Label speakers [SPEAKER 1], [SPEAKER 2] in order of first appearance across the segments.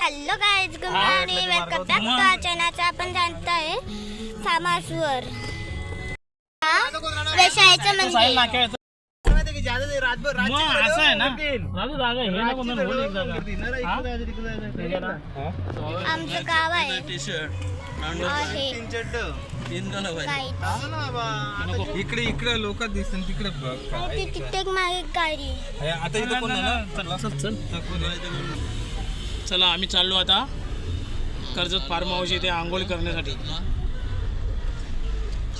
[SPEAKER 1] Hello guys, good morning, welcome back to our channel. आपण जाणताय फार्मासवर वेशायचं म्हणजे
[SPEAKER 2] असं आहे ना राजू जागा हे ना कोण बोल एक जागा
[SPEAKER 1] आमचं गाव आहे
[SPEAKER 3] इकडे इकडे लोक दिसतात तिकडे बघ
[SPEAKER 1] तिथे मागे गाडी
[SPEAKER 3] आता इथं कोण
[SPEAKER 2] चल चला आम्ही चाललो आता कर्जत फार्म हाऊस इथे आंघोळ करण्यासाठी.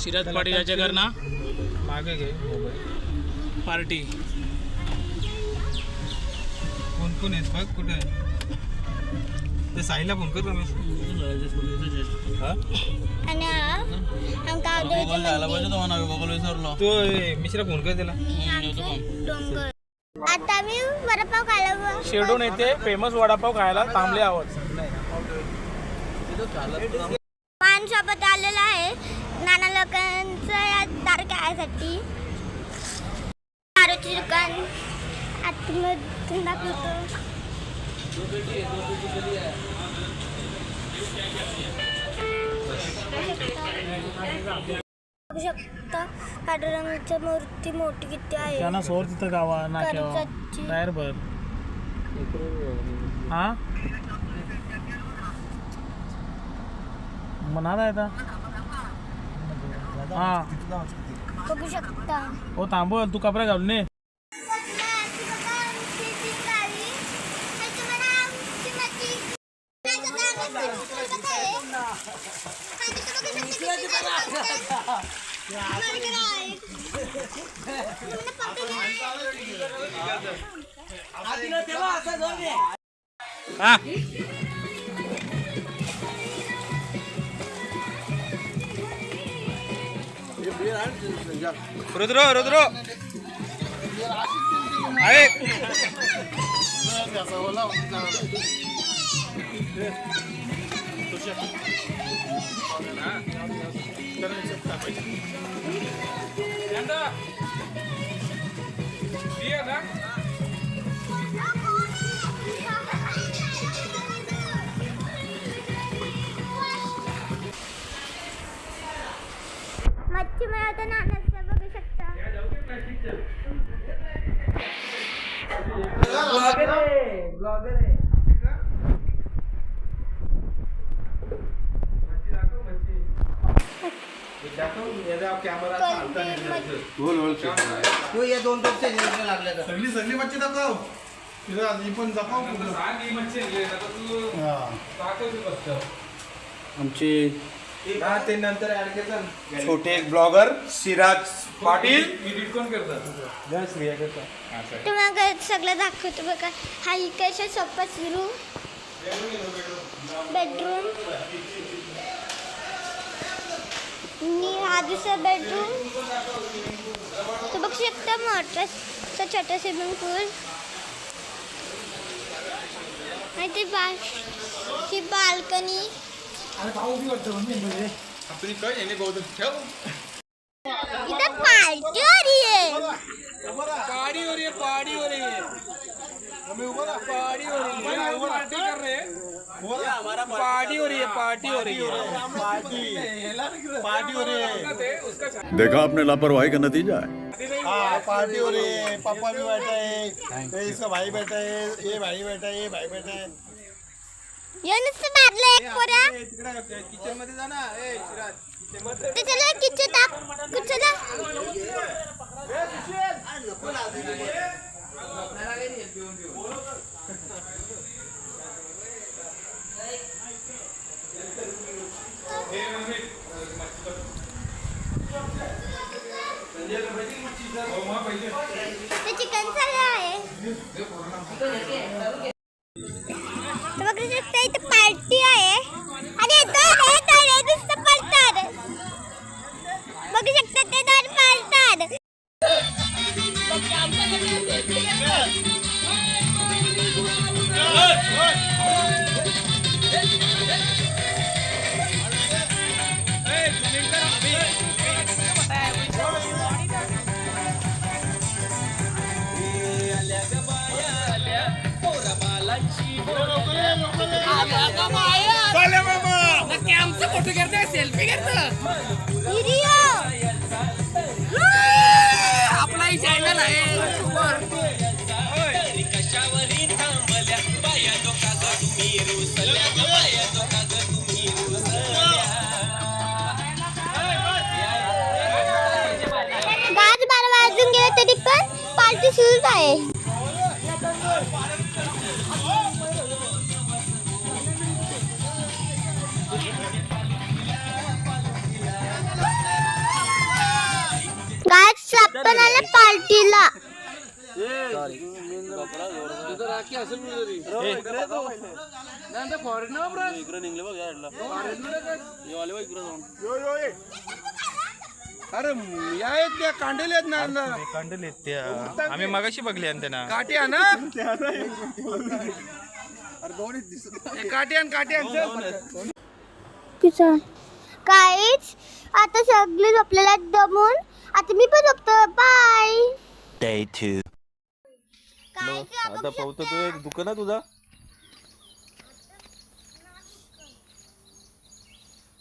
[SPEAKER 2] शिराज पाटील याच्या घर ना
[SPEAKER 3] मागे घे
[SPEAKER 2] पार्टी.
[SPEAKER 3] कोण कोण आहेस बघ कुठे ते साईला फोन कर रमेश.
[SPEAKER 1] आणि
[SPEAKER 3] तो मिश्रा फोन कर त्याला.
[SPEAKER 1] डोंगर आता मी वडापाव खायला
[SPEAKER 2] शेडून येथे फेमस वडापाव खायला थांबले आहोत.
[SPEAKER 1] पान सोबत आलेला आहे नाना लोकांचं या तारखा खायसाठी. दारूची दुकान आतमधून दाखवतो. बघू शकता पांडुरंगाची मूर्ती मोठी किती आहे.
[SPEAKER 2] त्यांना सोर तिथं गावा नाक्यावर टायर भर हा म्हणाला येता हा
[SPEAKER 1] बघू शकता.
[SPEAKER 2] हो थांबव तू कपडा घालून ये.
[SPEAKER 3] रुद्र रुद्र आहे
[SPEAKER 1] मच्छी मिळवताना नानाचं बघू शकता.
[SPEAKER 3] सगळी मच्छी दाखव पण दाखव
[SPEAKER 4] आमचे
[SPEAKER 3] ते नंतर
[SPEAKER 4] छोटे ब्लॉगर शिराज पाटील
[SPEAKER 3] कोण करतात
[SPEAKER 1] तुम्हाला सगळं दाखवतो बघा. हा इकडचा सोफा रूम, बेडरूम, हा दुसरा बेडरूम. तो बघू शकता मोठा छोटा स्विमिंग पूल. आणि ती बाल्कनी. इधर पार्टी हो रही है.
[SPEAKER 2] पार्टी हो रही है पार्टी हो रही है पार्टी हो रही है पार्टी कर रहे हैं. पार्टी हो रही है पार्टी हो रही है
[SPEAKER 3] पार्टी हो रही है.
[SPEAKER 5] देखा आपने लापरवाही का नतीजा है.
[SPEAKER 3] हाँ पार्टी हो रही है. पापा भी बैठा है, इसका भाई बैठा है, ये भाई बैठा है, ये भाई बैठा है.
[SPEAKER 1] ये नुसतं मारलं एक पोरा.
[SPEAKER 3] किचन मध्ये जा ना.
[SPEAKER 1] चला किचन दाख चला. ते चिकन झालं आहे. बघू शकता इथे पार्टी आहे आणि नुसतं पडतात. बघू शकता ते दोन पडतात. व्हिडिओ
[SPEAKER 2] आपला चॅनल आहे
[SPEAKER 1] गाज 12 वाजून गेले तरी पण पार्टी सुरूच आहे. गाज सापण आले पार्टीला.
[SPEAKER 2] अरे या आहेत त्या कांडेले आहेत ना
[SPEAKER 6] कांडले त्या आम्ही मगाशी बघले आणि त्यांना
[SPEAKER 2] काठी आण काठी आण
[SPEAKER 1] काहीच आता सगळे झोपलेला दमून आता मी पण झोपतो. बाय.
[SPEAKER 6] Day 2
[SPEAKER 1] आता
[SPEAKER 6] पावतो तो एक दुकान आहे तुझा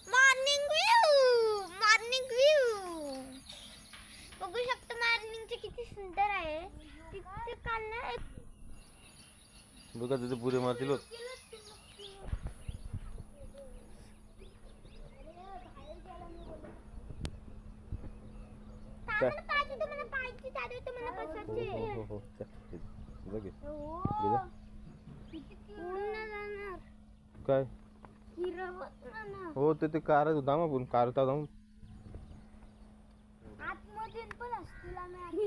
[SPEAKER 1] मॉर्निंग व्ह्यू बघू शकतो. मॉर्निंगचे किती सुंदर आहे. तिथे काल ना एक
[SPEAKER 6] बघा तिथे पुरे मारतील बघ.
[SPEAKER 1] पाहिजे तुम्हाला पाहिजे चालू तुम्हाला पसरते.
[SPEAKER 6] हो बघ
[SPEAKER 1] जाणार
[SPEAKER 6] काय
[SPEAKER 1] हिरवत ना
[SPEAKER 6] हो ते कार दाम आपण कारता जाऊन
[SPEAKER 1] आतमध्ये पण असतील. आम्ही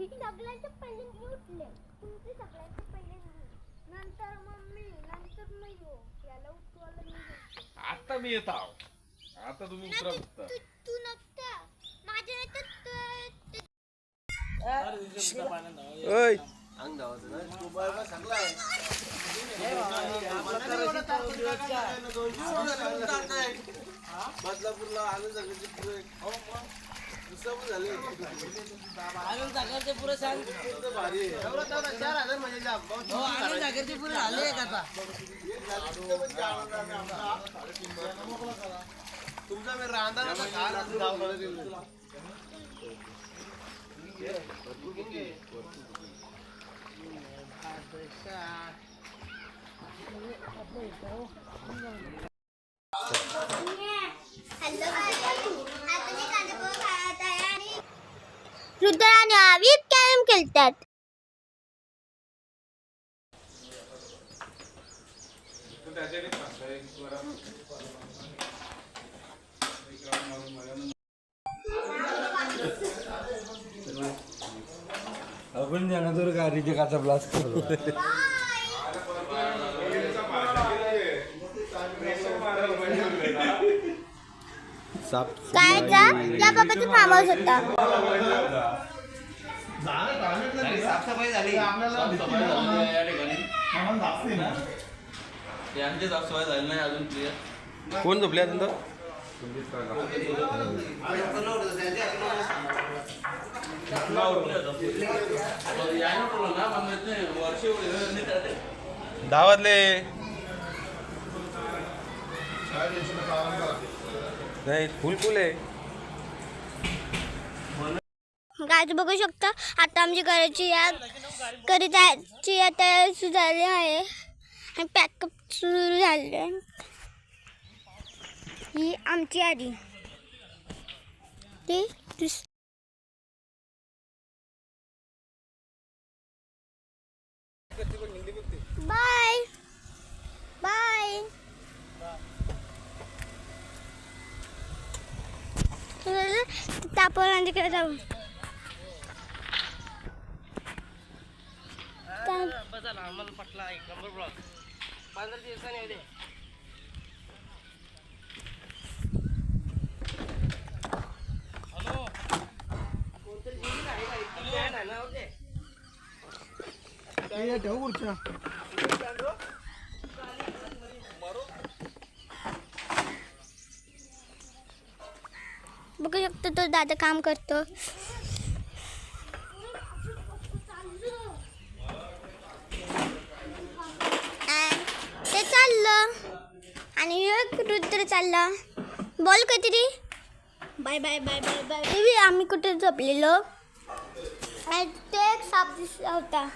[SPEAKER 1] सगळ्यांचे पहिले मी उठले. तुमचे सगळ्यांचे पहिले नंतर मम्मी नंतर मी याला उठवायला
[SPEAKER 2] आता मी येत आहो. आता तुम्ही उतरा फक्त.
[SPEAKER 1] तू नसता माझ्या
[SPEAKER 6] ओय
[SPEAKER 3] बदलापूरला आलं तुमचा मी रांधा
[SPEAKER 1] रुद्र आणि आवित कॅरम खेळतात.
[SPEAKER 3] आपण जाणार गाडीचे काचा ब्लास्ट करतो.
[SPEAKER 1] कायचा त्या बाबाचा फार्म हाऊस होता.
[SPEAKER 4] साफसफाई झाली यांची साफसफाई झाली नाही अजून क्लिअर.
[SPEAKER 6] कोण झोपले नंतर दावातले नाही फुल आहे.
[SPEAKER 1] गाय बघू शकता आता आमच्या घराची घरी तयार झाली आहे आणि पॅकअप सुरू झाले. ही आमची आधी ती बाय बाय. तापवर तिकडे जाऊ.
[SPEAKER 7] आम्हाला पटला एक नंबर ब्लॉग 15 दिवसांनी होते. हॅलो कोणतरी जीवन आहे का इतकी बॅन आहे ना होते
[SPEAKER 3] काय ठेव खुर्च्या.
[SPEAKER 1] बघू शकतो तो दादा काम करतो. ते चाललं आणि एक रुद्र चालला. बोल काहीतरी. Bye bye bye bye bye. TV आम्ही कुठे झोपलेलो आणि ते एक साप दिसला होता.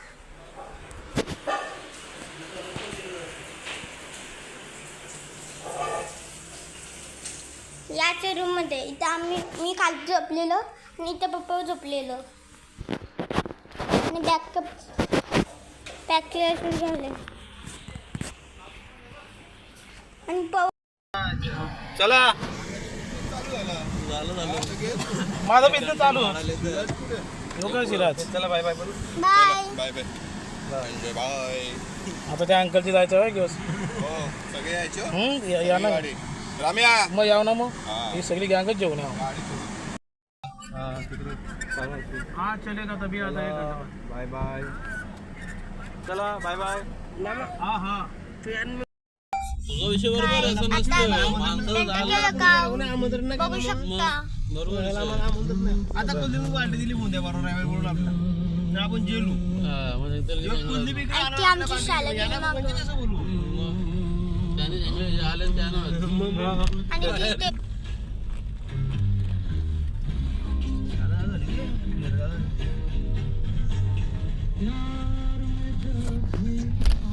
[SPEAKER 1] याच रूम मध्ये इथं मी खाली झोपलेलो आणि इथं पप्पा झोपलेलो आणि बॅकअप पॅक सुरू झाले आणि
[SPEAKER 6] चला
[SPEAKER 2] माझा बिझनेस चालू लोक सिराज.
[SPEAKER 6] चला बाय बाय बोलू.
[SPEAKER 1] Bye.
[SPEAKER 3] Bye bye bye bye.
[SPEAKER 2] आता त्या अंकलची जायचं आहे दिवस.
[SPEAKER 3] हो सगळे यायचे
[SPEAKER 2] या ना
[SPEAKER 3] गाडी. राम्या
[SPEAKER 2] मग याव ना मग ही सगळी गँगच जेवण यावं. हा चलेगा तभी आता है.
[SPEAKER 6] Bye bye. चला बाय बाय.
[SPEAKER 2] हा हा
[SPEAKER 4] विषय बरोबर आहे, असं नसतं. माणसाचं झालं
[SPEAKER 1] बघू शकता.
[SPEAKER 4] बरोबर आहे.
[SPEAKER 2] आता कोणती वाटी दिली मुंद्या बरोबर बोलून आपल्याला आपण जेलू
[SPEAKER 4] हा, म्हणजे तर
[SPEAKER 1] आणि ती आमची शाळा गेली मागं.
[SPEAKER 4] त्याने जे आले त्यानं
[SPEAKER 1] आणि तिथे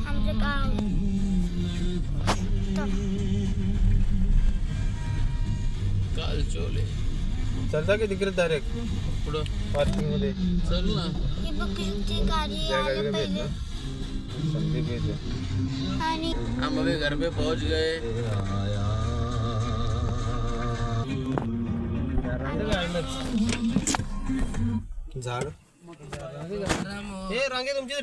[SPEAKER 1] आमचं गाव
[SPEAKER 4] काल चोले
[SPEAKER 6] चलता की तिकडे डायरेक्ट
[SPEAKER 4] पुढं
[SPEAKER 6] पार्किंग मध्ये.
[SPEAKER 4] चल ना.
[SPEAKER 1] ही बघ ती गाडी
[SPEAKER 6] त्या
[SPEAKER 1] आली
[SPEAKER 6] गाडीला
[SPEAKER 1] पहिले
[SPEAKER 6] भेटलं. संदीप येते.
[SPEAKER 1] आणि
[SPEAKER 4] हम अभी घर पे पहुंच गए.
[SPEAKER 6] झाड
[SPEAKER 2] हे रांगे तुमची